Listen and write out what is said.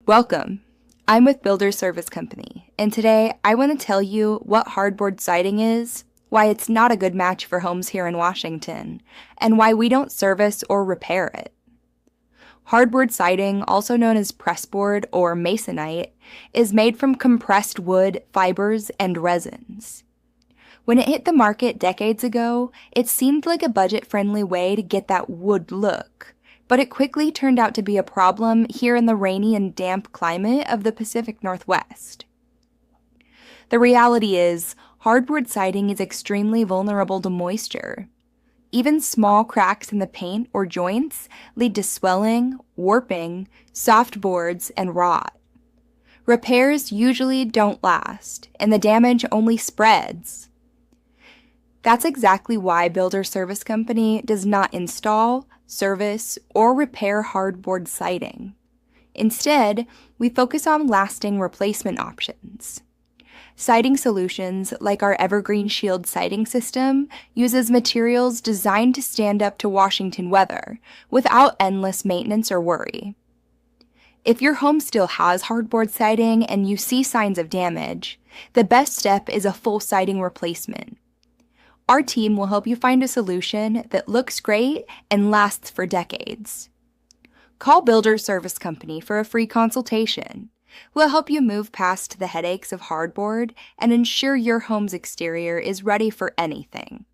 Welcome. I'm with Builder Service Company, and today I want to tell you what hardboard siding is, why it's not a good match for homes here in Washington, and why we don't service or repair it. Hardboard siding, also known as pressboard or Masonite, is made from compressed wood, fibers, and resins. When it hit the market decades ago, it seemed like a budget-friendly way to get that wood look, but it quickly turned out to be a problem here in the rainy and damp climate of the Pacific Northwest. The reality is, hardboard siding is extremely vulnerable to moisture. Even small cracks in the paint or joints lead to swelling, warping, soft boards, and rot. Repairs usually don't last, and the damage only spreads. That's exactly why Builder Service Company does not install, service, or repair hardboard siding. Instead, we focus on lasting replacement options. Siding solutions, like our Evergreen Shield siding system, uses materials designed to stand up to Washington weather, without endless maintenance or worry. If your home still has hardboard siding and you see signs of damage, the best step is a full siding replacement. Our team will help you find a solution that looks great and lasts for decades. Call Builder Service Company for a free consultation. We'll help you move past the headaches of hardboard and ensure your home's exterior is ready for anything.